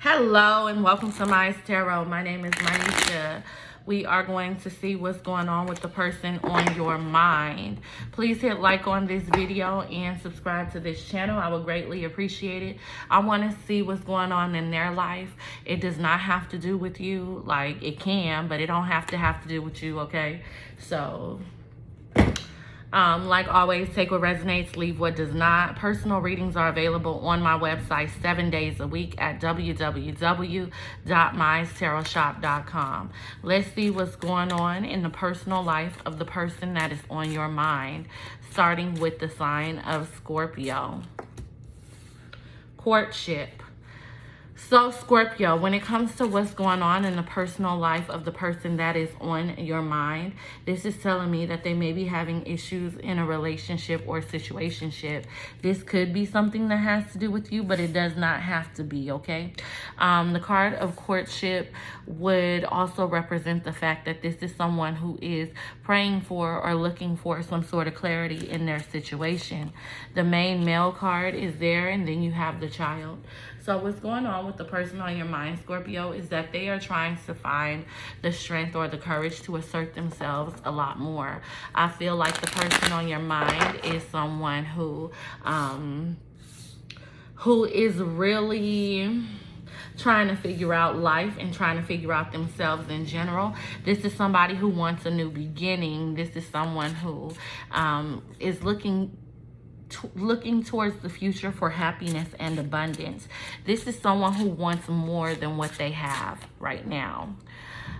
Hello and welcome to Mys Tarot. My name is Mys. We are going to see what's going on with the person on your mind. Please hit like on this video and subscribe to this channel. I would greatly appreciate it. I want to see what's going on in their life. It does not have to do with you. Like, it can, but it don't have to do with you, okay? So like always, take what resonates, leave what does not. Personal readings are available on my website 7 days a week at www.mystarotshop.com. Let's see what's going on in the personal life of the person that is on your mind, starting with the sign of Scorpio. Courtship. So Scorpio, when it comes to what's going on in the personal life of the person that is on your mind, this is telling me that they may be having issues in a relationship or situationship. This could be something that has to do with you, but it does not have to be, okay? The card of courtship would also represent the fact that this is someone who is praying for or looking for some sort of clarity in their situation. The main male card is there, and then you have the child. So what's going on with the person on your mind, Scorpio, is that they are trying to find the strength or the courage to assert themselves a lot more. I feel like the person on your mind is someone who is really trying to figure out life and trying to figure out themselves in general. This is somebody who wants a new beginning. This is someone who is looking towards the future for happiness and abundance. This is someone who wants more than what they have right now.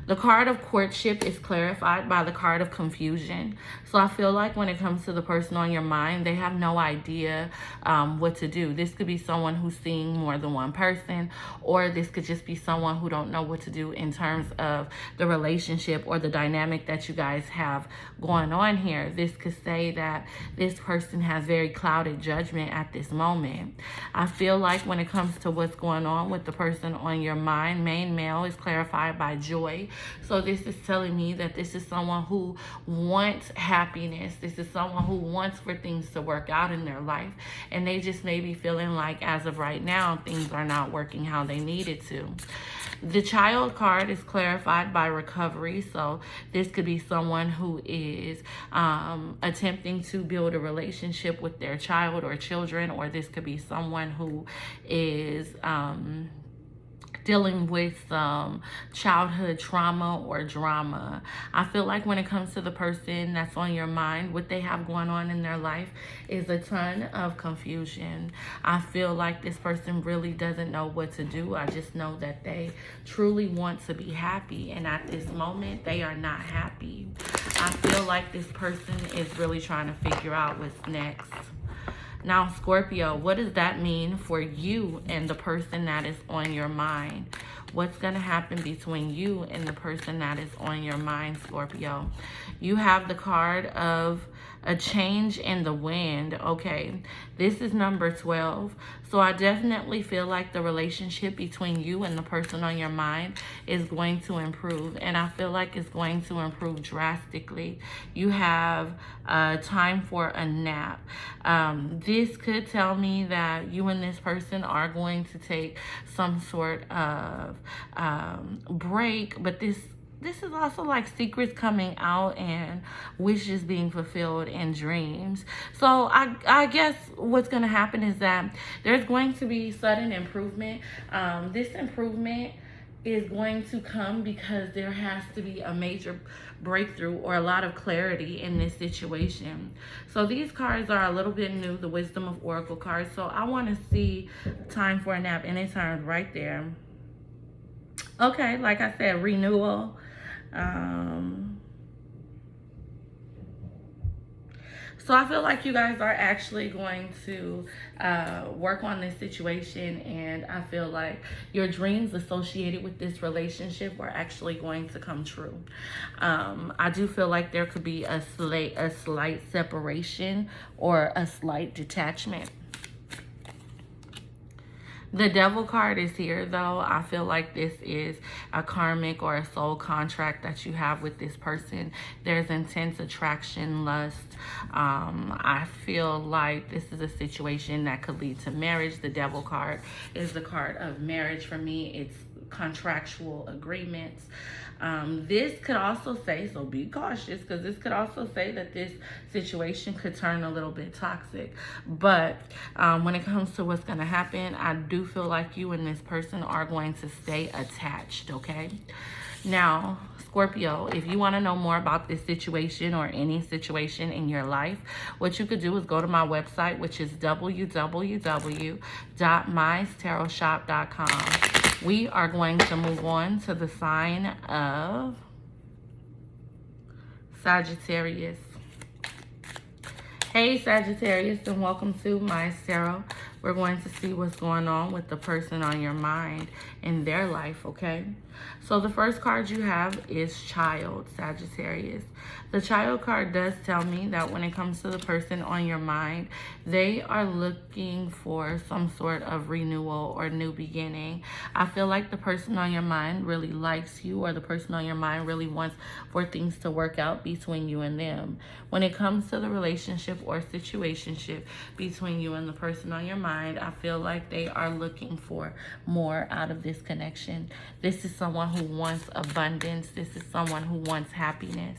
The card of courtship is clarified by the card of confusion. So I feel like when it comes to the person on your mind, they have no idea what to do. This could be someone who's seeing more than one person, or this could just be someone who don't know what to do in terms of the relationship or the dynamic that you guys have going on here. This could say that this person has very clouded judgment at this moment. I feel like when it comes to what's going on with the person on your mind, main male is clarified by joy. So this is telling me that this is someone who wants happiness. This is someone who wants for things to work out in their life. And they just may be feeling like, as of right now, things are not working how they needed to. The child card is clarified by recovery. So this could be someone who is attempting to build a relationship with their child or children, or this could be someone who is dealing with some childhood trauma or drama. I feel like when it comes to the person that's on your mind, what they have going on in their life is a ton of confusion. I feel like this person really doesn't know what to do. I just know that they truly want to be happy, and at this moment, they are not happy. I feel like this person is really trying to figure out what's next. Now, Scorpio, what does that mean for you and the person that is on your mind? What's going to happen between you and the person that is on your mind, Scorpio? You have the card of a change in the wind. Okay, this is number 12. So I definitely feel like the relationship between you and the person on your mind is going to improve, and I feel like it's going to improve drastically. You have time for a nap. This could tell me that you and this person are going to take some sort of break, but this is also like secrets coming out and wishes being fulfilled and dreams. So I guess what's going to happen is that there's going to be sudden improvement. This improvement is going to come because there has to be a major breakthrough or a lot of clarity in this situation. So these cards are a little bit new, the Wisdom of Oracle cards. So I want to see time for a nap, and it turned right there. Okay, like I said, renewal. So I feel like you guys are actually going to work on this situation, and I feel like your dreams associated with this relationship are actually going to come true. I do feel like there could be a slight separation or a slight detachment. The Devil card is here, though. I feel like this is a karmic or a soul contract that you have with this person. There's intense attraction, lust. I feel like this is a situation that could lead to marriage. The Devil card is the card of marriage for me. It's contractual agreements. This could also say, so be cautious, because this could also say that this situation could turn a little bit toxic. But when it comes to what's going to happen, I do feel like you and this person are going to stay attached, okay? Now, Scorpio, if you want to know more about this situation or any situation in your life, what you could do is go to my website, which is www.mystarotshop.com. We are going to move on to the sign of Sagittarius. Hey Sagittarius, and welcome to Mys Tarot. We're going to see what's going on with the person on your mind in their life, okay? So the first card you have is Child, Sagittarius. The Child card does tell me that when it comes to the person on your mind, they are looking for some sort of renewal or new beginning. I feel like the person on your mind really likes you, or the person on your mind really wants for things to work out between you and them. When it comes to the relationship or situationship between you and the person on your mind, I feel like they are looking for more out of this connection. This is someone who wants abundance. This is someone who wants happiness.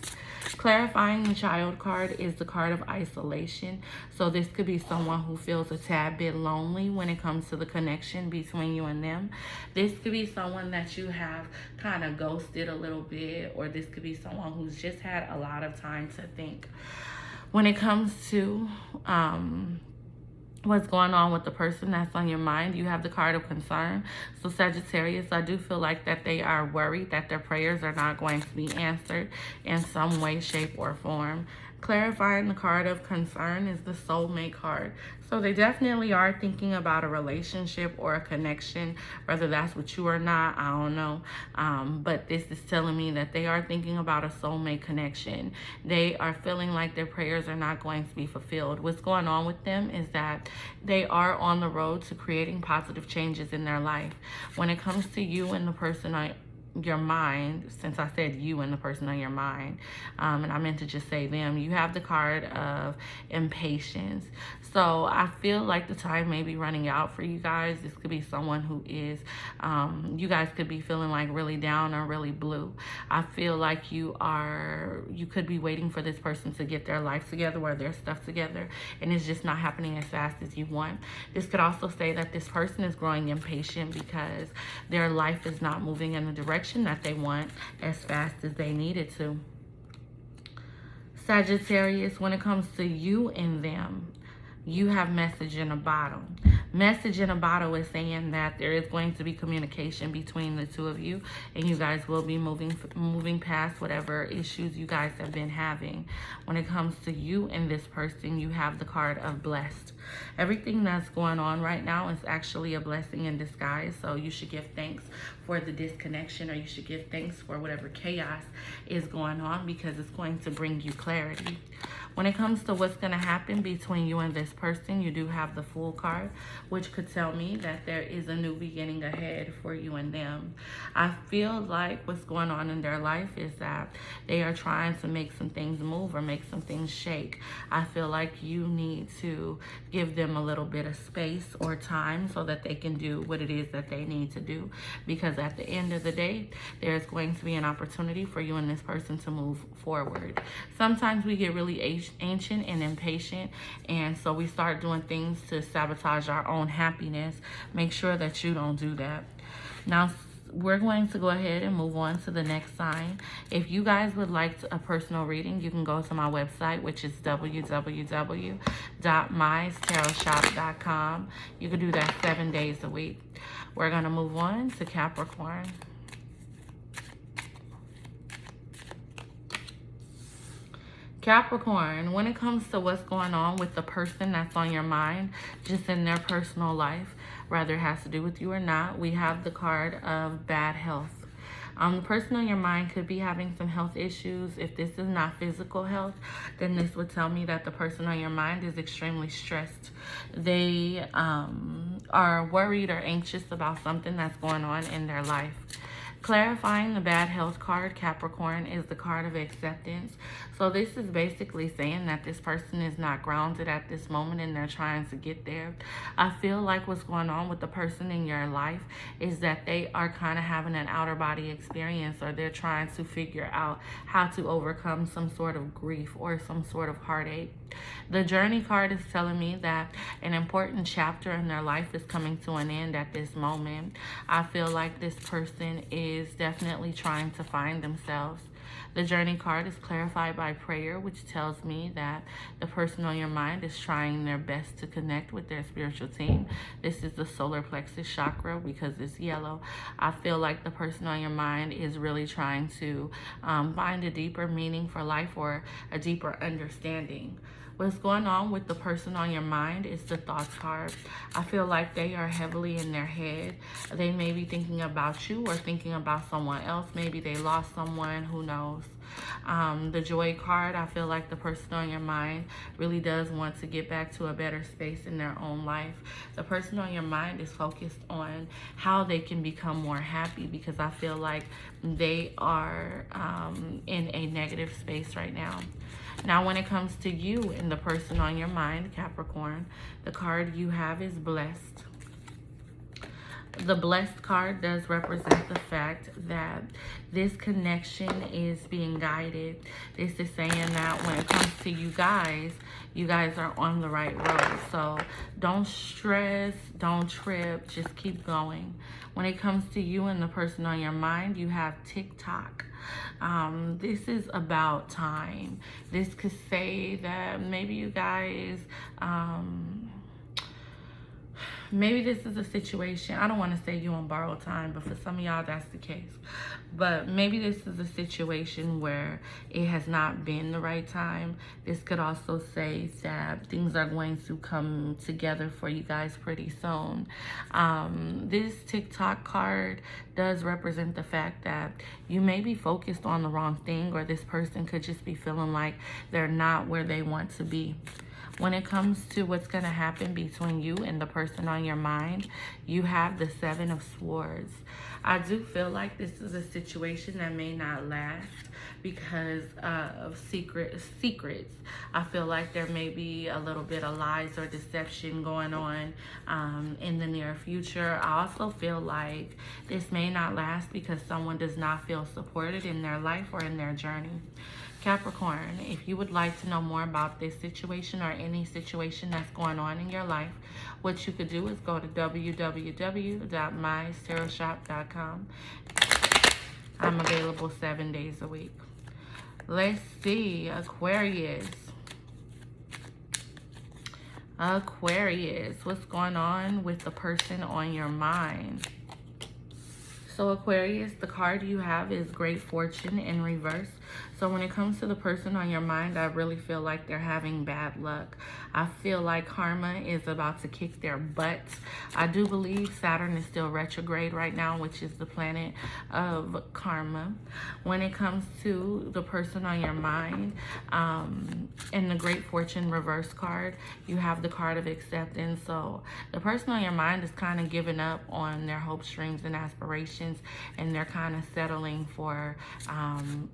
Clarifying the Child card is the card of isolation. So this could be someone who feels a tad bit lonely when it comes to the connection between you and them. This could be someone that you have kind of ghosted a little bit, or this could be someone who's just had a lot of time to think. When it comes to what's going on with the person that's on your mind, you have the card of concern. So Sagittarius, I do feel like that they are worried that their prayers are not going to be answered in some way, shape, or form. Clarifying the card of concern is the soulmate card. So they definitely are thinking about a relationship or a connection, whether that's with you or not, I don't know. But this is telling me that they are thinking about a soulmate connection. They are feeling like their prayers are not going to be fulfilled. What's going on with them is that they are on the road to creating positive changes in their life. When it comes to you and the person on your mind, since I said you and the person on your mind, and I meant to just say them, you have the card of impatience. So I feel like the time may be running out for you guys. This could be someone who is, you guys could be feeling like really down or really blue. I feel like you could be waiting for this person to get their life together or their stuff together, and it's just not happening as fast as you want. This could also say that this person is growing impatient because their life is not moving in the direction that they want as fast as they need it to. Sagittarius, when it comes to you and them, you have message in a bottle. Message in a bottle is saying that there is going to be communication between the two of you, and you guys will be moving past whatever issues you guys have been having. When it comes to you and this person, you have the card of blessed. Everything that's going on right now is actually a blessing in disguise. So you should give thanks for the disconnection, or you should give thanks for whatever chaos is going on, because it's going to bring you clarity. When it comes to what's going to happen between you and this person, you do have the Fool card, which could tell me that there is a new beginning ahead for you and them. I feel like what's going on in their life is that they are trying to make some things move or make some things shake. I feel like you need to give them a little bit of space or time so that they can do what it is that they need to do, because at the end of the day, there's going to be an opportunity for you and this person to move forward. Sometimes we get really ancient and impatient, and so we start doing things to sabotage our own happiness. Make sure that you don't do that. Now, we're going to go ahead and move on to the next sign. If you guys would like a personal reading, you can go to my website, which is www.mystarotshop.com. You can do that 7 days a week. We're going to move on to Capricorn. Capricorn, when it comes to what's going on with the person that's on your mind, just in their personal life, whether it has to do with you or not, we have the card of bad health. The person on your mind could be having some health issues. If this is not physical health, then this would tell me that the person on your mind is extremely stressed. They are worried or anxious about something that's going on in their life. Clarifying the bad health card, Capricorn, is the card of acceptance. So this is basically saying that this person is not grounded at this moment and they're trying to get there. I feel like what's going on with the person in your life is that they are kind of having an outer body experience, or they're trying to figure out how to overcome some sort of grief or some sort of heartache. The Journey card is telling me that an important chapter in their life is coming to an end at this moment. I feel like this person is definitely trying to find themselves. The Journey card is clarified by prayer, which tells me that the person on your mind is trying their best to connect with their spiritual team. This is the solar plexus chakra because it's yellow. I feel like the person on your mind is really trying to find a deeper meaning for life or a deeper understanding. What's going on with the person on your mind is the thoughts card. I feel like they are heavily in their head. They may be thinking about you or thinking about someone else. Maybe they lost someone, who knows. The Joy card, I feel like the person on your mind really does want to get back to a better space in their own life. The person on your mind is focused on how they can become more happy, because I feel like they are in a negative space right now. Now, when it comes to you and the person on your mind, Capricorn, the card you have is Blessed. The Blessed card does represent the fact that this connection is being guided. This is saying that when it comes to you guys are on the right road. So don't stress, don't trip, just keep going. When it comes to you and the person on your mind, you have TikTok. This is about time. This could say that maybe you guys, maybe this is a situation, I don't want to say you on borrowed time, but for some of y'all that's the case. But maybe this is a situation where it has not been the right time. This could also say that things are going to come together for you guys pretty soon. This TikTok card does represent the fact that you may be focused on the wrong thing, or this person could just be feeling like they're not where they want to be. When it comes to what's going to happen between you and the person on your mind, you have the Seven of Swords. I do feel like this is a situation that may not last because of secrets. I feel like there may be a little bit of lies or deception going on in the near future. I also feel like this may not last because someone does not feel supported in their life or in their journey. Capricorn, if you would like to know more about this situation or any situation that's going on in your life, what you could do is go to www.mystarotshop.com. I'm available 7 days a week. Let's see, Aquarius. Aquarius, what's going on with the person on your mind? So Aquarius, the card you have is Great Fortune in reverse. So when it comes to the person on your mind, I really feel like they're having bad luck. I feel like karma is about to kick their butts. I do believe Saturn is still retrograde right now, which is the planet of karma. When it comes to the person on your mind, in the Great Fortune reverse card, you have the card of acceptance. So the person on your mind is kind of giving up on their hopes, dreams, and aspirations, and they're kind of settling for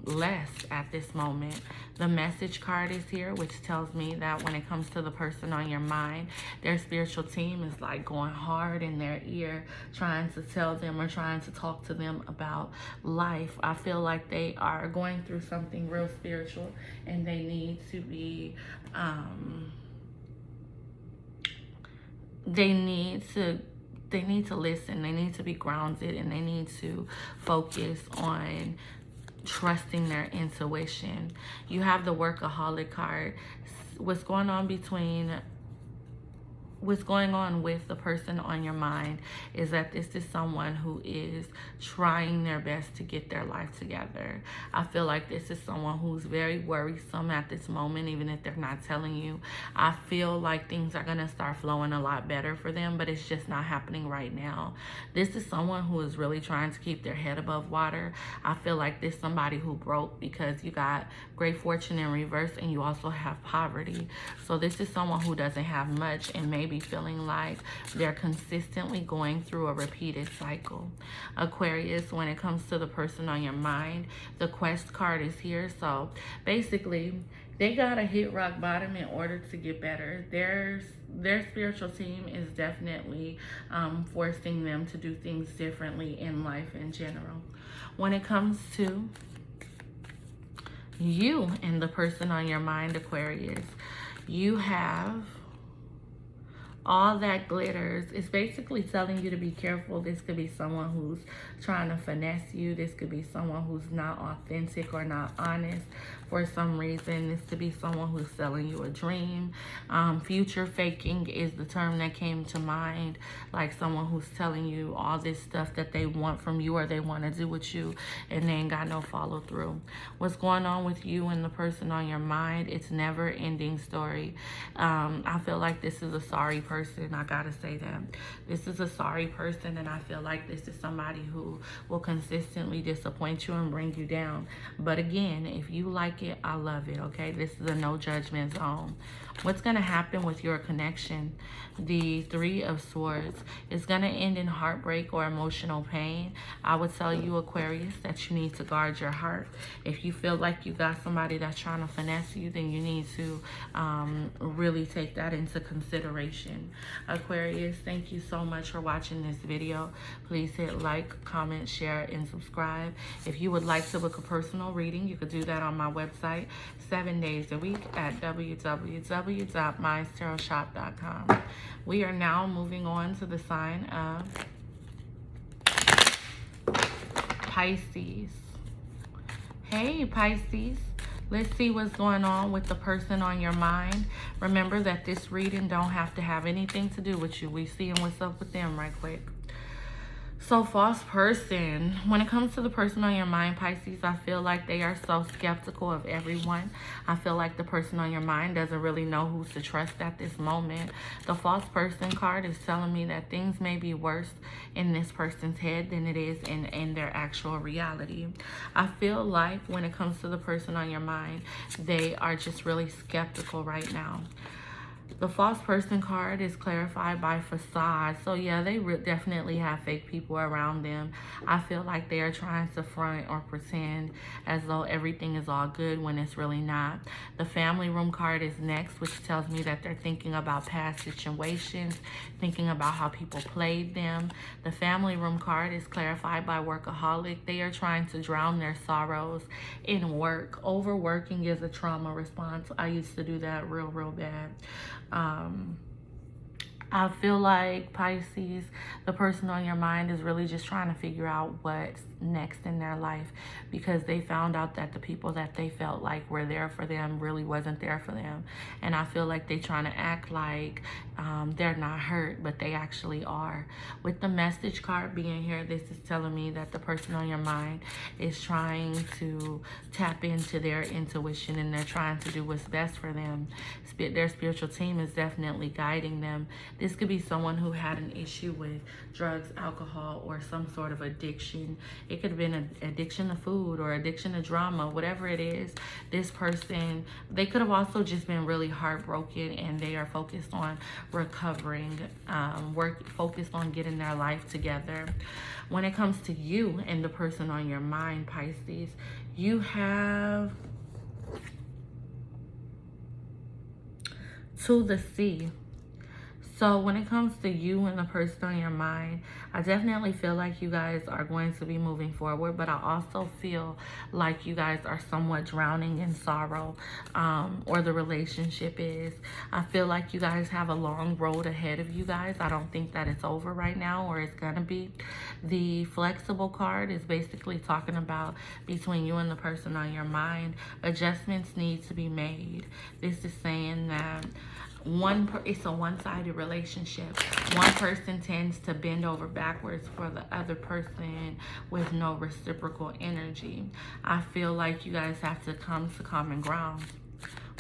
less at this moment. The Message card is here, which tells me that when it comes to the person on your mind, their spiritual team is like going hard in their ear, trying to tell them or trying to talk to them about life. I feel like they are going through something real spiritual, and they need to be they need to listen. They need to be grounded, and they need to focus on trusting their intuition. You have the Workaholic card. What's going on between what's going on with the person on your mind is that this is someone who is trying their best to get their life together. I feel like this is someone who's very worrisome at this moment, even if they're not telling you. I feel like things are going to start flowing a lot better for them, but it's just not happening right now. This is someone who is really trying to keep their head above water. I feel like this is somebody who broke, because you got great fortune in reverse and you also have poverty. So this is someone who doesn't have much and maybe feeling like they're consistently going through a repeated cycle. Aquarius, when it comes to the person on your mind, the Quest card is here. So basically, they gotta hit rock bottom in order to get better. Their spiritual team is definitely forcing them to do things differently in life in general. When it comes to you and the person on your mind, Aquarius, you have all that glitters. It's basically telling you to be careful. This could be someone who's trying to finesse you. This could be someone who's not authentic or not honest for some reason. This could be someone who's selling you a dream. Future faking is the term that came to mind, like someone who's telling you all this stuff that they want from you or they want to do with you, and they ain't got no follow through. What's going on with you and the person on your mind? It's never ending story. I feel like this is a sorry person. I gotta say that this is a sorry person, and I feel like this is somebody who will consistently disappoint you and bring you down. But again, if you like it, I love it. Okay, this is a no judgment zone. What's gonna happen with your connection? The Three of Swords is gonna end in heartbreak or emotional pain. I would tell you, Aquarius, that you need to guard your heart. If you feel like you got somebody that's trying to finesse you, then you need to really take that into consideration. Aquarius, thank you so much for watching this video. Please hit like, comment, share, and subscribe. If you would like to book a personal reading, you could do that on my website 7 days a week at www.mystarotshop.com. We are now moving on to the sign of Pisces. Hey, Pisces. Let's see what's going on with the person on your mind. Remember that this reading don't have to have anything to do with you. We seeing what's up with them right quick. So, false person. When it comes to the person on your mind, Pisces, I feel like they are so skeptical of everyone. I feel like the person on your mind doesn't really know who to trust at this moment. The false person card is telling me that things may be worse in this person's head than it is in their actual reality. I feel like when it comes to the person on your mind, they are just really skeptical right now. The false person card is clarified by facade. So yeah, they definitely have fake people around them. I feel like they are trying to front or pretend as though everything is all good when it's really not. The family room card is next, which tells me that they're thinking about past situations, thinking about how people played them. The family room card is clarified by workaholic. They are trying to drown their sorrows in work. Overworking is a trauma response. I used to do that real bad. I feel like, Pisces, the person on your mind is really just trying to figure out what's next in their life, because they found out that the people that they felt like were there for them really wasn't there for them. And I feel like they're trying to act like they're not hurt, but they actually are. With the message card being here, this is telling me that the person on your mind is trying to tap into their intuition, and they're trying to do what's best for them. Their spiritual team is definitely guiding them. This could be someone who had an issue with drugs, alcohol, or some sort of addiction. It could have been an addiction to food or addiction to drama, whatever it is. This person, they could have also just been really heartbroken, and they are focused on recovering, focused on getting their life together. When it comes to you and the person on your mind, Pisces, you have to the sea. So when it comes to you and the person on your mind, I definitely feel like you guys are going to be moving forward, but I also feel like you guys are somewhat drowning in sorrow, or the relationship is. I feel like you guys have a long road ahead of you guys. I don't think that it's over right now, or it's gonna be. The flexible card is basically talking about between you and the person on your mind, adjustments need to be made. This is saying that It's a one-sided relationship. One person tends to bend over backwards for the other person with no reciprocal energy. I feel like you guys have to come to common ground.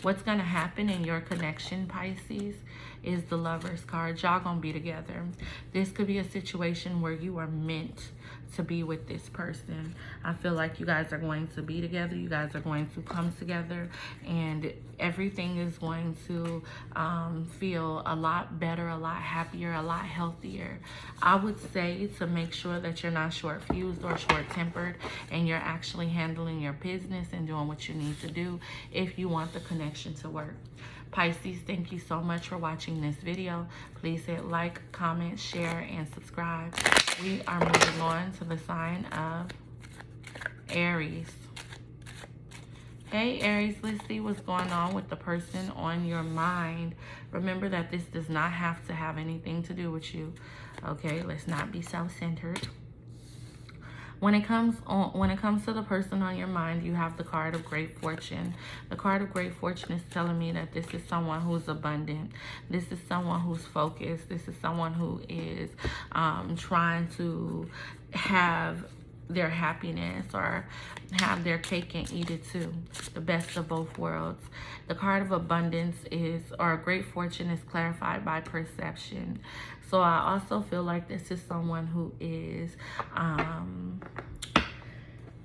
What's going to happen in your connection, Pisces, is the Lover's card. Y'all going to be together. This could be a situation where you are meant to be with this person. I feel like you guys are going to be together. You guys are going to come together, and everything is going to feel a lot better, a lot happier, a lot healthier. I would say to make sure that you're not short-fused or short-tempered, and you're actually handling your business and doing what you need to do if you want the connection to work. Pisces, thank you so much for watching this video. Please hit like, comment, share, and subscribe. We are moving on to the sign of Aries. Hey, Aries, let's see what's going on with the person on your mind. Remember that this does not have to have anything to do with you. Okay, let's not be self-centered. When it comes to the person on your mind, you have the card of Great Fortune. The card of Great Fortune is telling me that this is someone who's abundant. This is someone who's focused. This is someone who is trying to have their happiness or have their cake and eat it too. The best of both worlds. The card of abundance or Great Fortune is clarified by perception. So I also feel like this is someone who is,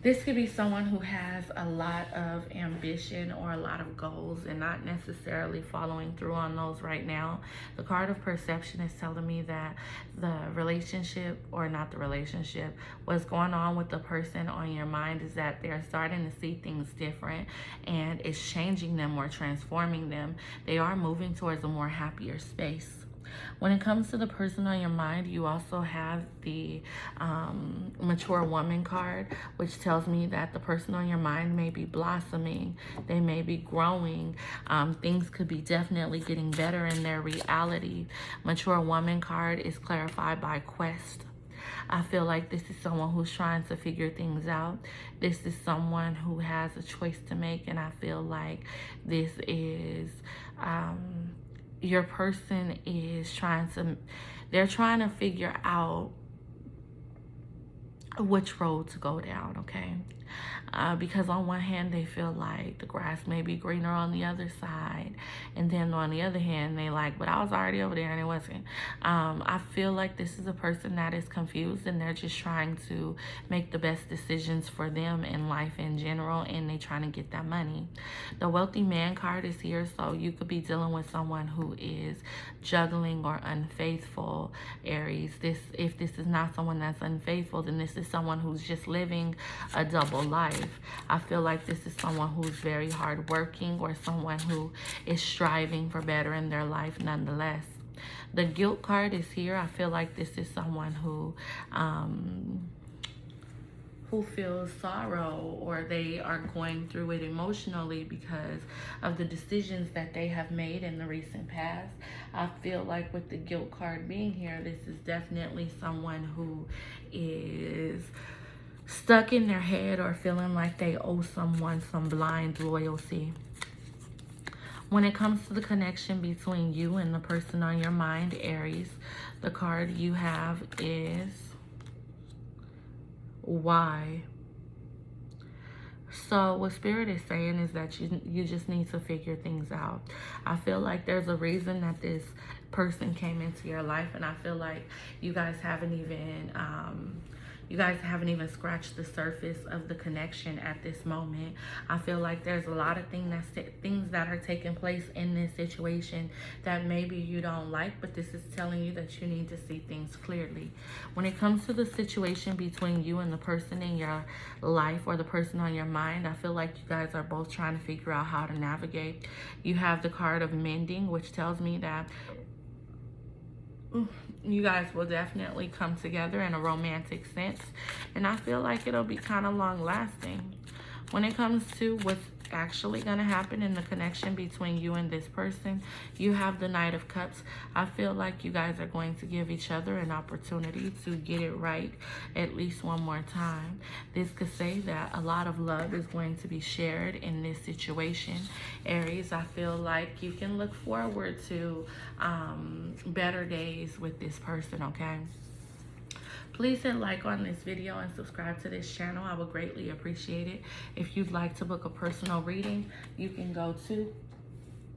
this could be someone who has a lot of ambition or a lot of goals and not necessarily following through on those right now. The card of perception is telling me that the relationship, or not the relationship, what's going on with the person on your mind is that they're starting to see things different, and it's changing them or transforming them. They are moving towards a more happier space. When it comes to the person on your mind, you also have the mature woman card, which tells me that the person on your mind may be blossoming. They may be growing. Things could be definitely getting better in their reality. Mature woman card is clarified by quest. I feel like this is someone who's trying to figure things out. This is someone who has a choice to make, and I feel like this is... your person is they're trying to figure out which road to go down, okay? Because on one hand, they feel like the grass may be greener on the other side. And then on the other hand, they like, but I was already over there and it wasn't. I feel like this is a person that is confused, and they're just trying to make the best decisions for them in life in general, and they trying to get that money. The wealthy man card is here, so you could be dealing with someone who is juggling or unfaithful, Aries. If this is not someone that's unfaithful, then this is someone who's just living a double life. I feel like this is someone who's very hardworking, or someone who is striving for better in their life nonetheless. The guilt card is here. I feel like this is someone who feels sorrow, or they are going through it emotionally because of the decisions that they have made in the recent past. I feel like with the guilt card being here, this is definitely someone who is stuck in their head or feeling like they owe someone some blind loyalty. When it comes to the connection between you and the person on your mind, Aries, the card you have is why. So what Spirit is saying is that you just need to figure things out. I feel like there's a reason that this person came into your life, and I feel like you guys haven't even scratched the surface of the connection at this moment. I feel like there's a lot of things that are taking place in this situation that maybe you don't like, but this is telling you that you need to see things clearly. When it comes to the situation between you and the person in your life, or the person on your mind, I feel like you guys are both trying to figure out how to navigate. You have the card of mending, which tells me that you guys will definitely come together in a romantic sense, and I feel like it'll be kind of long lasting. When it comes to what's actually going to happen in the connection between you and this person. You have the Knight of Cups. I feel like you guys are going to give each other an opportunity to get it right at least one more time. This could say that a lot of love is going to be shared in this situation. Aries, I feel like you can look forward to better days with this person, okay? Please hit like on this video and subscribe to this channel. I would greatly appreciate it. If you'd like to book a personal reading, you can go to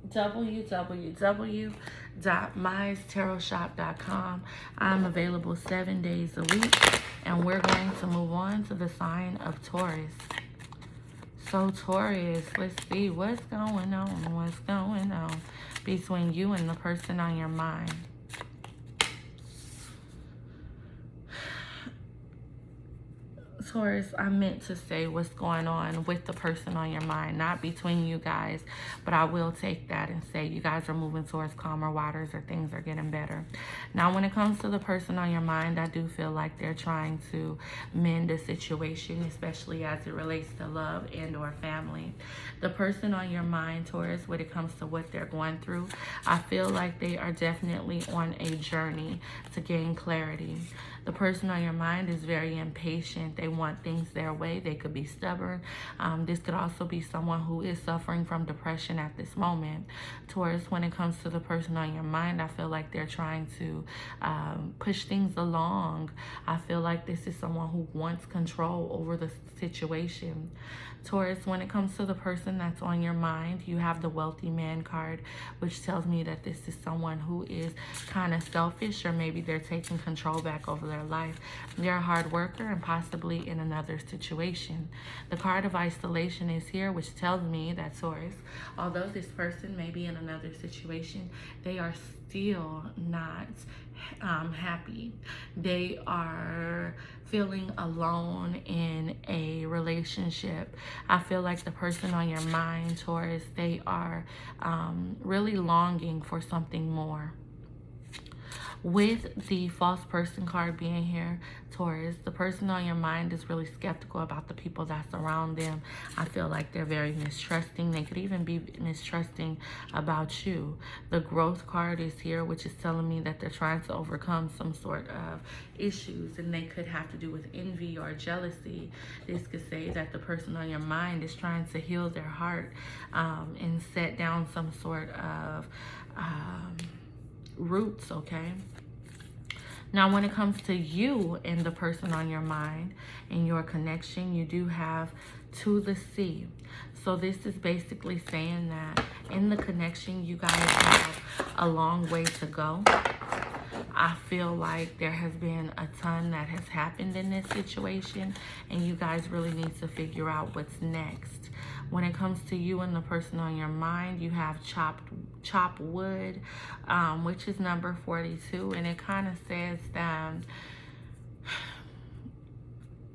www.mystarotshop.com. I'm available 7 days a week, and we're going to move on to the sign of Taurus. So Taurus, let's see what's going on between you and the person on your mind. Taurus, I meant to say what's going on with the person on your mind, not between you guys, but I will take that and say you guys are moving towards calmer waters, or things are getting better. Now, when it comes to the person on your mind, I do feel like they're trying to mend a situation, especially as it relates to love and or family. The person on your mind, Taurus, when it comes to what they're going through, I feel like they are definitely on a journey to gain clarity. The person on your mind is very impatient. They want things their way. They could be stubborn. This could also be someone who is suffering from depression at this moment. Taurus, when it comes to the person on your mind, I feel like they're trying to push things along. I feel like this is someone who wants control over the situation. Taurus, when it comes to the person that's on your mind, you have the wealthy man card, which tells me that this is someone who is kind of selfish, or maybe they're taking control back over their life. They're a hard worker and possibly in another situation. The card of isolation is here, which tells me that Taurus, although this person may be in another situation, they are still not happy. They are feeling alone in a relationship. I feel like the person on your mind, Taurus, they are really longing for something more. With the false person card being here, Taurus, the person on your mind is really skeptical about the people that's around them. I feel like they're very mistrusting. They could even be mistrusting about you. The growth card is here, which is telling me that they're trying to overcome some sort of issues, and they could have to do with envy or jealousy. This could say that the person on your mind is trying to heal their heart and set down some sort of roots, okay? Now, when it comes to you and the person on your mind and your connection, you do have to the sea. So this is basically saying that in the connection, you guys have a long way to go. I feel like there has been a ton that has happened in this situation, and you guys really need to figure out what's next. When it comes to you and the person on your mind, you have chopped wood, which is number 42, and it kind of says that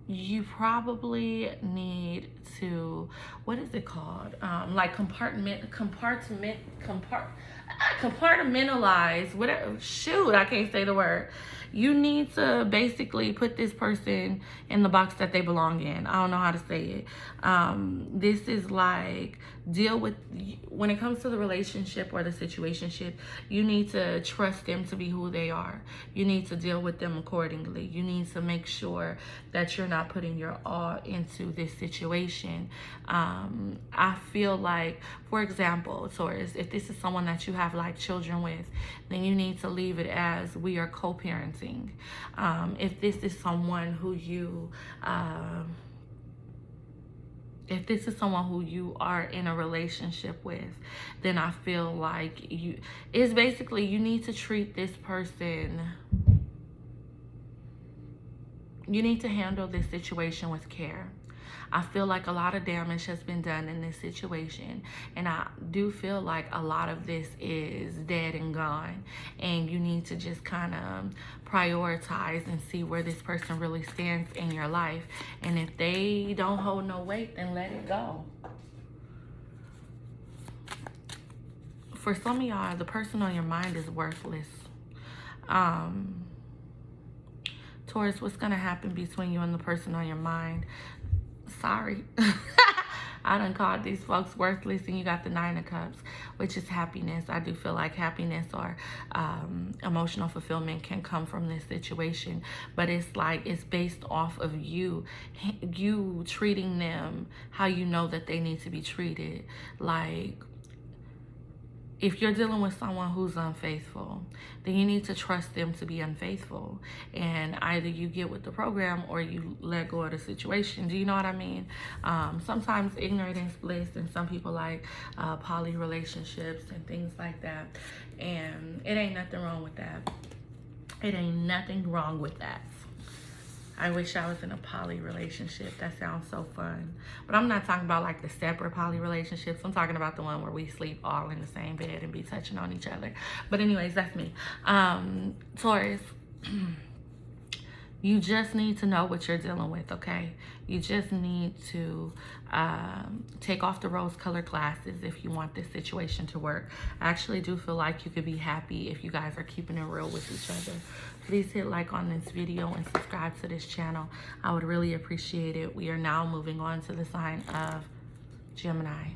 you probably need to, what is it called? Like compartmentalize, whatever. Shoot, I can't say the word. You need to basically put this person in the box that they belong in. I don't know how to say it. This is like, deal with, when it comes to the relationship or the situationship, you need to trust them to be who they are. You need to deal with them accordingly. You need to make sure that you're not putting your all into this situation. I feel like, for example, Taurus, if this is someone that you have like children with, then you need to leave it as we are co-parenting. If this is someone who you are in a relationship with, then I feel like it's basically, you need to treat this person, you need to handle this situation with care. I feel like a lot of damage has been done in this situation, and I do feel like a lot of this is dead and gone, and you need to just kind of prioritize and see where this person really stands in your life. And if they don't hold no weight, then let it go. For some of y'all, the person on your mind is worthless. Taurus, what's going to happen between you and the person on your mind? Sorry. I I done called these folks worthless, and you got the Nine of Cups, which is happiness. I do feel like happiness or emotional fulfillment can come from this situation, but it's like it's based off of you treating them how you know that they need to be treated. Like, if you're dealing with someone who's unfaithful, then you need to trust them to be unfaithful. And either you get with the program or you let go of the situation. Do you know what I mean? Sometimes ignorance is bliss, and some people like poly relationships and things like that. And it ain't nothing wrong with that. It ain't nothing wrong with that. I wish I was in a poly relationship. That sounds so fun. But I'm not talking about like the separate poly relationships. I'm talking about the one where we sleep all in the same bed and be touching on each other. But anyways, that's me. Taurus, you just need to know what you're dealing with, okay? You just need to take off the rose-colored glasses if you want this situation to work. I actually do feel like you could be happy if you guys are keeping it real with each other. Please hit like on this video and subscribe to this channel. I would really appreciate it. We are now moving on to the sign of Gemini.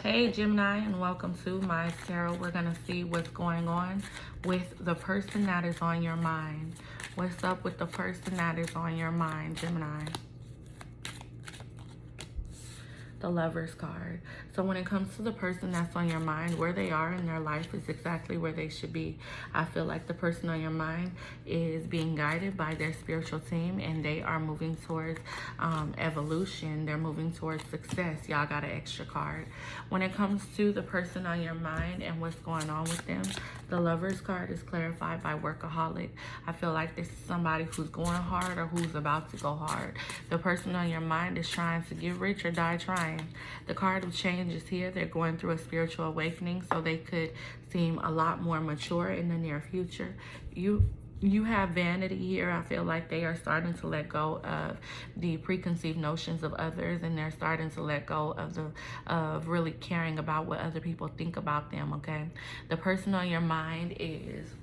Hey Gemini, and welcome to Mys Tarot. We're going to see what's going on with the person that is on your mind. What's up with the person that is on your mind, Gemini? The Lover's card. So when it comes to the person that's on your mind, where they are in their life is exactly where they should be. I feel like the person on your mind is being guided by their spiritual team, and they are moving towards evolution. They're moving towards success. Y'all got an extra card. When it comes to the person on your mind and what's going on with them, the Lover's card is clarified by workaholic. I feel like this is somebody who's going hard or who's about to go hard. The person on your mind is trying to get rich or die trying. The card of change is here. They're going through a spiritual awakening, so they could seem a lot more mature in the near future. You have vanity here. I feel like they are starting to let go of the preconceived notions of others, and they're starting to let go of really caring about what other people think about them, okay? The person on your mind is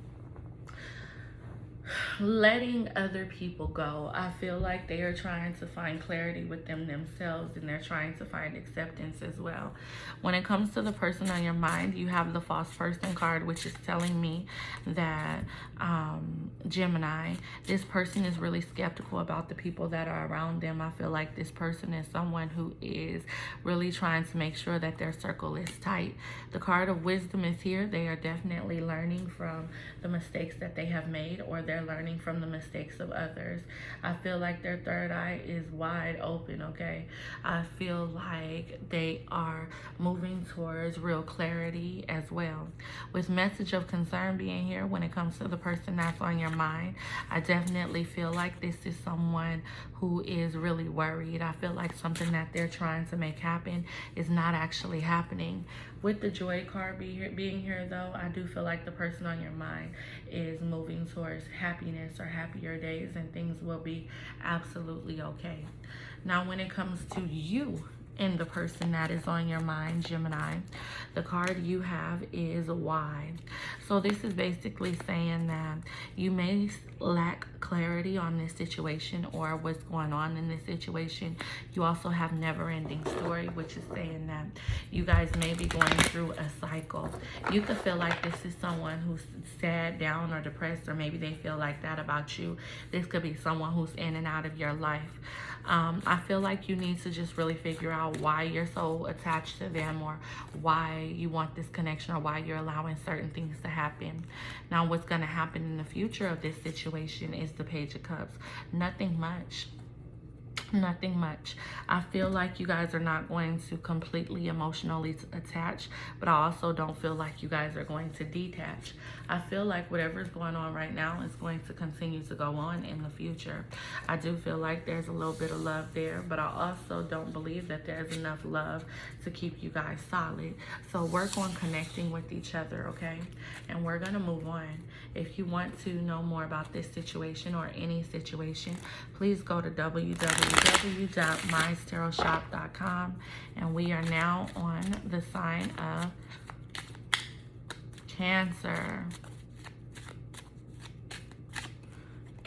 letting other people go. I feel like they are trying to find clarity within themselves, and they're trying to find acceptance as well. When it comes to the person on your mind, you have the false person card, which is telling me that Gemini, this person is really skeptical about the people that are around them. I feel like this person is someone who is really trying to make sure that their circle is tight. The card of wisdom is here. They are definitely learning from the mistakes that they have made, or they're learning from the mistakes of others. I feel like their third eye is wide open, okay? I feel like they are moving towards real clarity as well. With message of concern being here, when it comes to the person that's on your mind, I definitely feel like this is someone who is really worried. I feel like something that they're trying to make happen is not actually happening. With the joy card being here, though, I do feel like the person on your mind is moving towards happiness or happier days, and things will be absolutely okay. Now, when it comes to you and the person that is on your mind, Gemini, the card you have is why. So this is basically saying that you may lack clarity on this situation or what's going on in this situation. You also have never-ending story, which is saying that you guys may be going through a cycle. You could feel like this is someone who's sad, down, or depressed, or maybe they feel like that about you. This could be someone who's in and out of your life. I feel like you need to just really figure out why you're so attached to them, or why you want this connection, or why you're allowing certain things to happen. Now, what's going to happen in the future of this situation is the Page of Cups. Nothing much. Nothing much. I feel like you guys are not going to completely emotionally attach, but I also don't feel like you guys are going to detach. I feel like whatever's going on right now is going to continue to go on in the future. I do feel like there's a little bit of love there, but I also don't believe that there's enough love to keep you guys solid. So work on connecting with each other, okay? And we're going to move on. If you want to know more about this situation or any situation, please go to www.mystarotshop.com, and we are now on the sign of Cancer.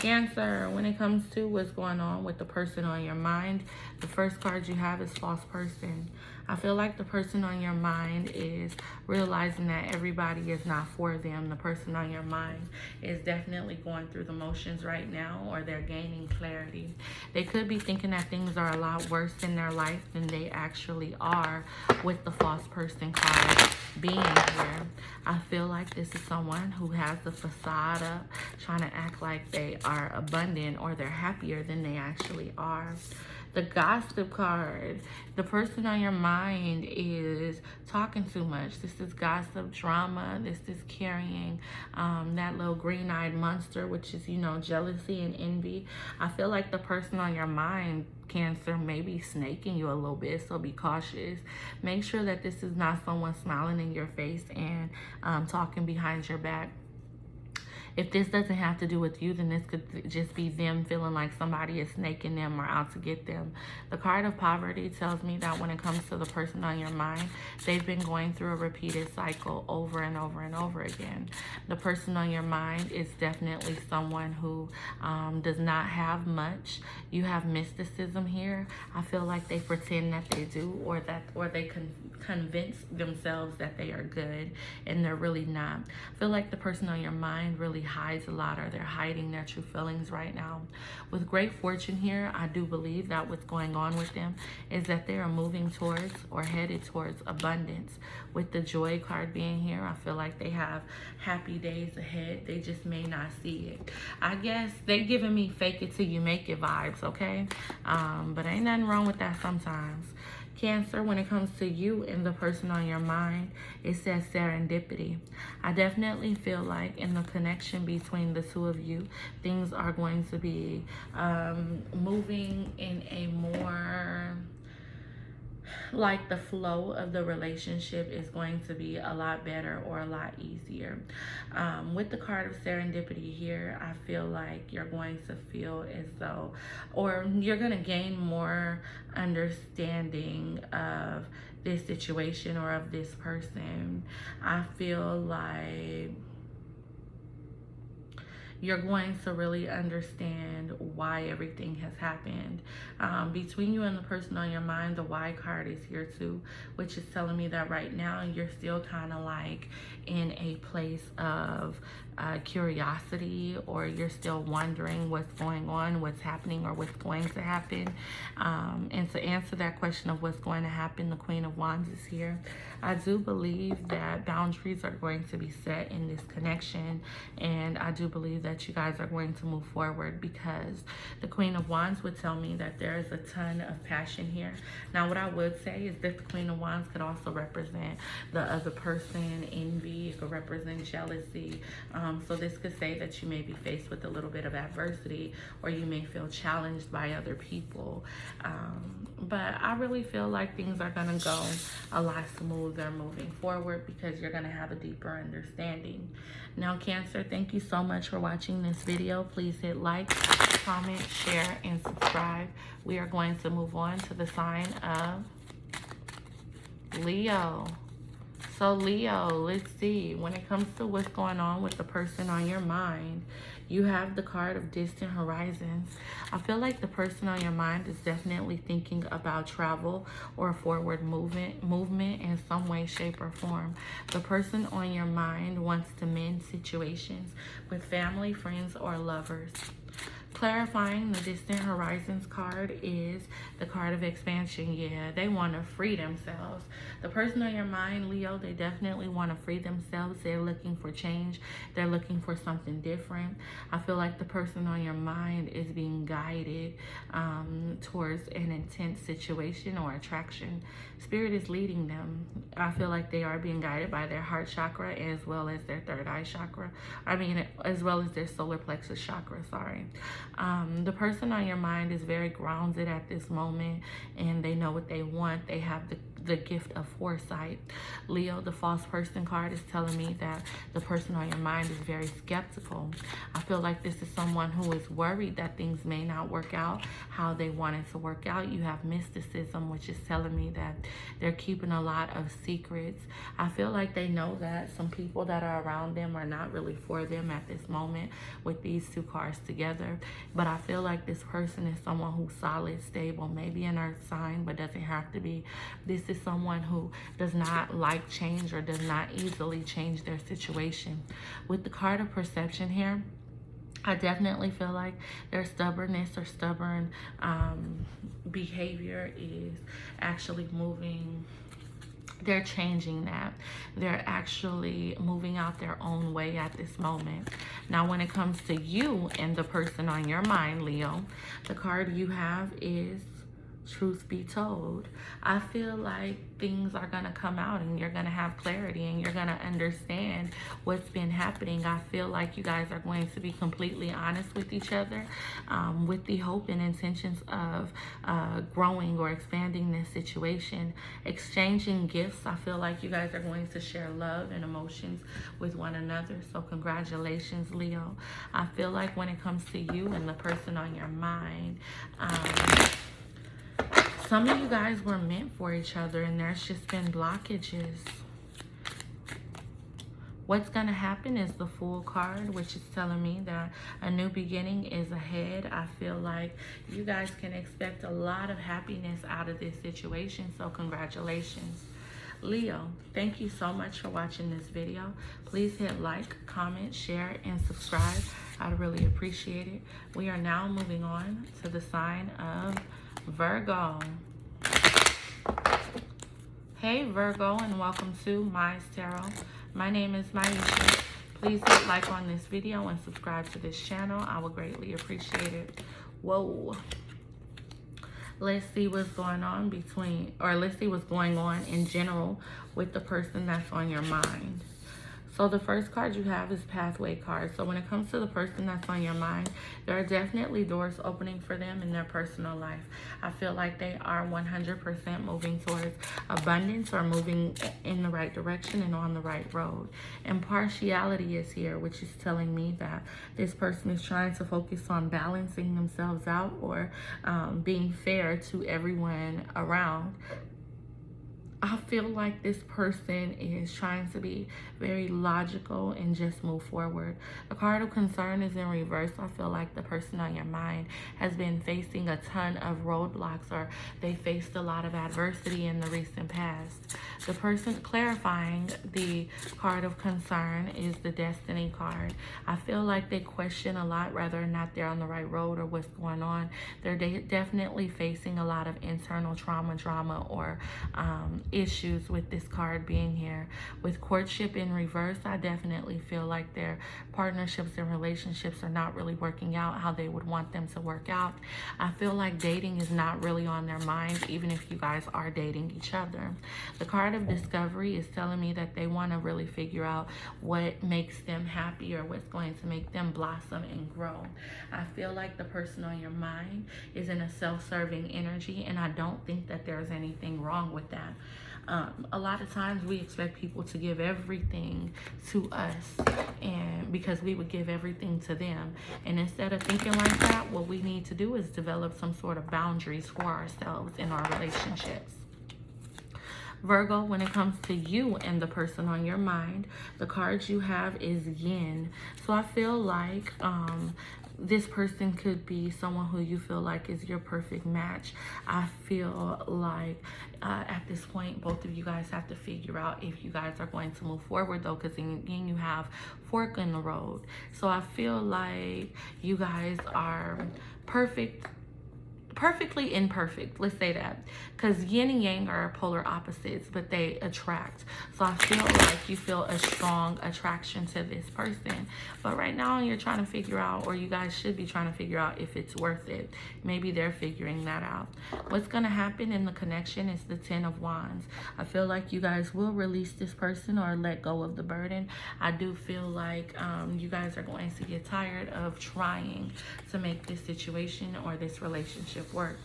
Cancer, when it comes to what's going on with the person on your mind, the first card you have is false person. I feel like the person on your mind is realizing that everybody is not for them. The person on your mind is definitely going through the motions right now, or they're gaining clarity. They could be thinking that things are a lot worse in their life than they actually are with the false person card being here. I feel like this is someone who has the facade up, trying to act like they are abundant or they're happier than they actually are. The gossip card, the person on your mind is talking too much. This is gossip, drama. This is carrying that little green-eyed monster, which is, you know, jealousy and envy. I feel like the person on your mind, Cancer, may be snaking you a little bit, so be cautious. Make sure that this is not someone smiling in your face and talking behind your back. If this doesn't have to do with you, then this could just be them feeling like somebody is snaking them or out to get them. The card of poverty tells me that when it comes to the person on your mind, they've been going through a repeated cycle over and over and over again. The person on your mind is definitely someone who does not have much. You have mysticism here. I feel like they pretend that they do, or they convince themselves that they are good and they're really not. I feel like the person on your mind really hides a lot, or they're hiding their true feelings right now. With great fortune here, I do believe that what's going on with them is that they are moving towards or headed towards abundance. With the joy card being here, I feel like they have happy days ahead. They just may not see it. I guess they giving me fake it till you make it vibes, okay? But ain't nothing wrong with that sometimes. Cancer, when it comes to you and the person on your mind, it says serendipity. I definitely feel like in the connection between the two of you, things are going to be moving in a more, like the flow of the relationship is going to be a lot better or a lot easier. With the card of serendipity here, I feel like you're going to feel as though, or you're going to gain more understanding of this situation or of this person. I feel like you're going to really understand why everything has happened. Between you and the person on your mind, the why card is here too, which is telling me that right now you're still kind of like in a place of curiosity, or you're still wondering what's going on, what's happening, or what's going to happen. And to answer that question of what's going to happen, the Queen of Wands is here. I do believe that boundaries are going to be set in this connection, and I do believe that you guys are going to move forward, because the Queen of Wands would tell me that there is a ton of passion here. Now, what I would say is that the Queen of Wands could also represent the other person, envy. It could represent jealousy. So this could say that you may be faced with a little bit of adversity, or you may feel challenged by other people. But I really feel like things are going to go a lot smoother moving forward, because you're going to have a deeper understanding. Now, Cancer, thank you so much for watching this video. Please hit like, comment, share, and subscribe. We are going to move on to the sign of Leo. So Leo, let's see, when it comes to what's going on with the person on your mind, you have the card of distant horizons. I feel like the person on your mind is definitely thinking about travel or forward movement in some way, shape, or form. The person on your mind wants to mend situations with family, friends, or lovers. Clarifying the distant horizons card is the card of expansion. Yeah, they want to free themselves. The person on your mind, Leo, they definitely want to free themselves. They're looking for change. They're looking for something different. I feel like the person on your mind is being guided towards an intense situation or attraction. Spirit is leading them. I feel like they are being guided by their heart chakra as well as their third eye chakra. As well as their solar plexus chakra, sorry. The person on your mind is very grounded at this moment, and they know what they want. They have the gift of foresight. Leo, the false person card is telling me that the person on your mind is very skeptical. I feel like this is someone who is worried that things may not work out how they want it to work out. You have mysticism, which is telling me that they're keeping a lot of secrets. I feel like they know that some people that are around them are not really for them at this moment with these two cards together. But I feel like this person is someone who's solid, stable, maybe an earth sign, but doesn't have to be. This is someone who does not like change or does not easily change their situation. With the card of perception here, I definitely feel like their stubbornness or stubborn behavior is actually moving. They're changing that. They're actually moving out their own way at this moment. Now, when it comes to you and the person on your mind, Leo, the card you have is Truth Be Told. I feel like things are going to come out and you're going to have clarity and you're going to understand what's been happening. I feel like you guys are going to be completely honest with each other with the hope and intentions of growing or expanding this situation, exchanging gifts. I feel like you guys are going to share love and emotions with one another. So congratulations, Leo. I feel like when it comes to you and the person on your mind, some of you guys were meant for each other and there's just been blockages. What's going to happen is the Fool card, which is telling me that a new beginning is ahead. I feel like you guys can expect a lot of happiness out of this situation. So congratulations. Leo, thank you so much for watching this video. Please hit like, comment, share, and subscribe. I'd really appreciate it. We are now moving on to the sign of Virgo. Hey Virgo, and welcome to Mys Tarot. My name is Mys. Please hit like on this video and subscribe to this channel. I would greatly appreciate it. Whoa. Let's see what's going on let's see what's going on in general with the person that's on your mind. So the first card you have is Pathway card. So when it comes to the person that's on your mind, there are definitely doors opening for them in their personal life. I feel like they are 100% moving towards abundance or moving in the right direction and on the right road. Impartiality is here, which is telling me that this person is trying to focus on balancing themselves out or being fair to everyone around. I feel like this person is trying to be very logical and just move forward. The card of concern is in reverse. I feel like the person on your mind has been facing a ton of roadblocks or they faced a lot of adversity in the recent past. The person clarifying the card of concern is the Destiny card. I feel like they question a lot whether or not they're on the right road or what's going on. They're definitely facing a lot of internal trauma, drama, or issues with this card being here. With courtship in reverse, I definitely feel like their partnerships and relationships are not really working out how they would want them to work out. I feel like dating is not really on their mind, even if you guys are dating each other. The card of discovery is telling me that they want to really figure out what makes them happy or what's going to make them blossom and grow. I feel like the person on your mind is in a self-serving energy, and I don't think that there's anything wrong with that. A lot of times we expect people to give everything to us and because we would give everything to them. And instead of thinking like that, what we need to do is develop some sort of boundaries for ourselves in our relationships. Virgo, when it comes to you and the person on your mind, the cards you have is Yin. So I feel like this person could be someone who you feel like is your perfect match. I feel like at this point, both of you guys have to figure out if you guys are going to move forward, though, because again, you have fork in the road. So I feel like you guys are perfectly imperfect, let's say that, because yin and yang are polar opposites, but they attract. So I feel like you feel a strong attraction to this person, but right now you're trying to figure out, or you guys should be trying to figure out if it's worth it. Maybe they're figuring that out. What's going to happen in the connection is the 10 of Wands. I feel like you guys will release this person or let go of the burden. I do feel like you guys are going to get tired of trying to make this situation or this relationship work.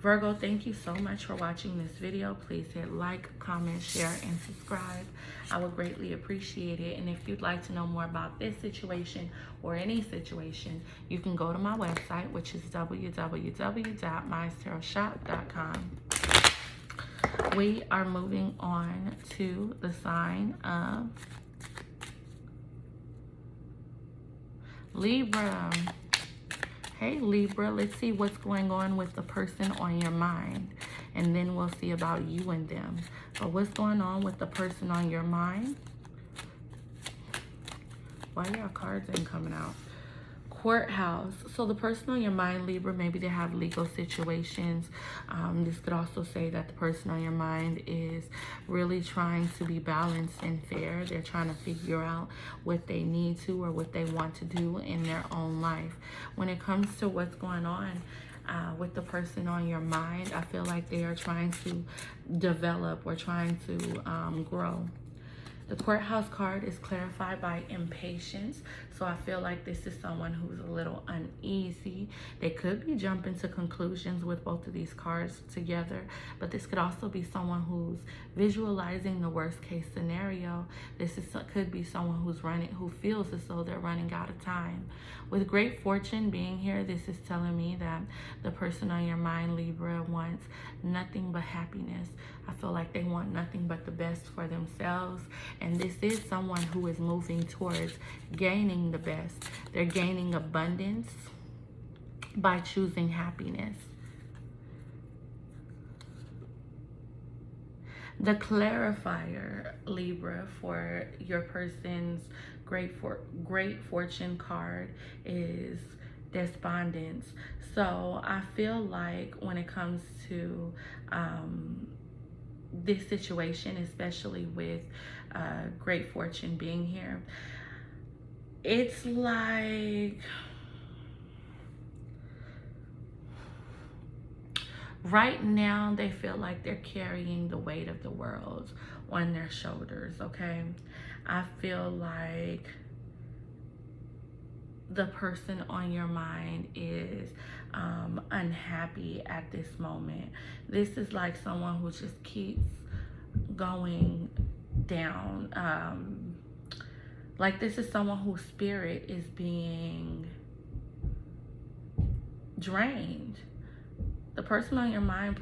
Virgo, thank you so much for watching this video. Please hit like, comment, share, and subscribe. I would greatly appreciate it. And if you'd like to know more about this situation or any situation, you can go to my website, which is www.mystarotshop.com. We are moving on to the sign of Libra. Hey Libra, let's see what's going on with the person on your mind, and then we'll see about you and them. But what's going on with the person on your mind? Why your cards ain't coming out? Courthouse. So the person on your mind, Libra, maybe they have legal situations. This could also say that the person on your mind is really trying to be balanced and fair. They're trying to figure out what they need to or what they want to do in their own life. When it comes to what's going on with the person on your mind, I feel like they are trying to develop or trying to grow. The courthouse card is clarified by impatience. So I feel like this is someone who's a little uneasy. They could be jumping to conclusions with both of these cards together, but this could also be someone who's visualizing the worst case scenario. Could be someone who feels as though they're running out of time. With great fortune being here, this is telling me that the person on your mind, Libra, wants nothing but happiness. I feel like they want nothing but the best for themselves. And this is someone who is moving towards gaining the best. They're gaining abundance by choosing happiness. The clarifier, Libra, for your person's great fortune card is despondence. So I feel like when it comes to this situation, especially with great fortune being here, it's like right now they feel like they're carrying the weight of the world on their shoulders, okay? I feel like the person on your mind is unhappy at this moment. This is like someone who just keeps going down. Like this is someone whose spirit is being drained. The person on your mind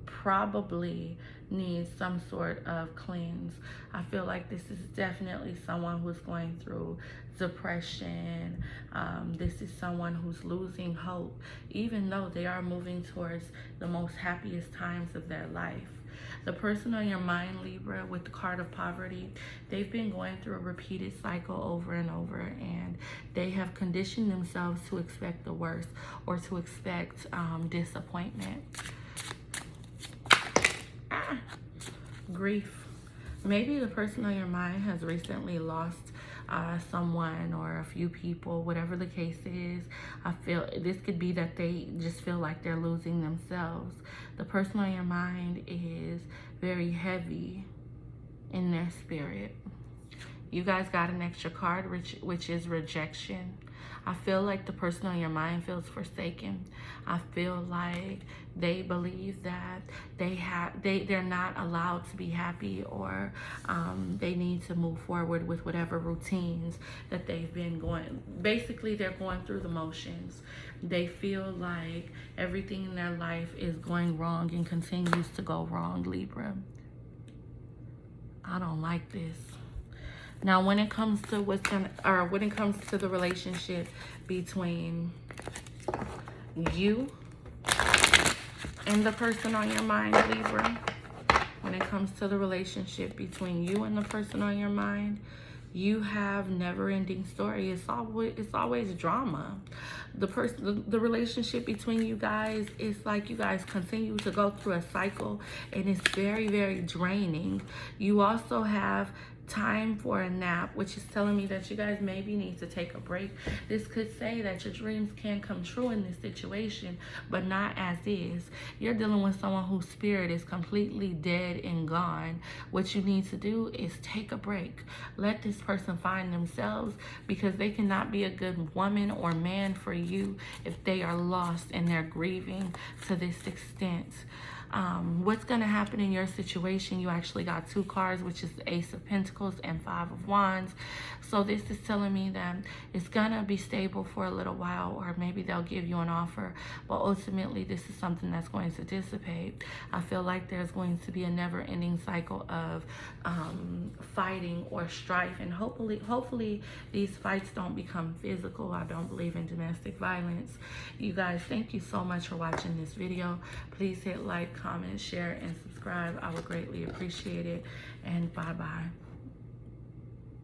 probably needs some sort of cleanse. I feel like this is definitely someone who's going through depression. This is someone who's losing hope, even though they are moving towards the most happiest times of their life. The person on your mind, Libra, with the card of poverty, they've been going through a repeated cycle over and over, and they have conditioned themselves to expect the worst or to expect disappointment. Grief. Maybe the person on your mind has recently lost someone or a few people, whatever the case is. I feel this could be that they just feel like they're losing themselves. The person on your mind is very heavy in their spirit. You guys got an extra card, which is rejection. I feel like the person on your mind feels forsaken. I feel like they believe that they're not allowed to be happy, or they need to move forward with whatever routines that they've been going. Basically, they're going through the motions. They feel like everything in their life is going wrong and continues to go wrong, Libra. I don't like this. Now, when it comes to when it comes to the relationship between you and the person on your mind, Libra, when it comes to the relationship between you and the person on your mind, you have never-ending story. It's always drama. The relationship between you guys is like you guys continue to go through a cycle, and it's very, very draining. You also have time for a nap, which is telling me that you guys maybe need to take a break. This could say that your dreams can come true in this situation, but not as is. You're dealing with someone whose spirit is completely dead and gone. What you need to do is take a break. Let this person find themselves, because they cannot be a good woman or man for you if they are lost and they're grieving to this extent. What's going to happen in your situation? You actually got 2 cards, which is the Ace of Pentacles and 5 of Wands. So this is telling me that it's going to be stable for a little while, or maybe they'll give you an offer, but ultimately this is something that's going to dissipate. I feel like there's going to be a never-ending cycle of fighting or strife, and hopefully these fights don't become physical. I don't believe in domestic violence. You guys, thank you so much for watching this video. Please hit like, comment, share, and subscribe. I would greatly appreciate it. And bye-bye.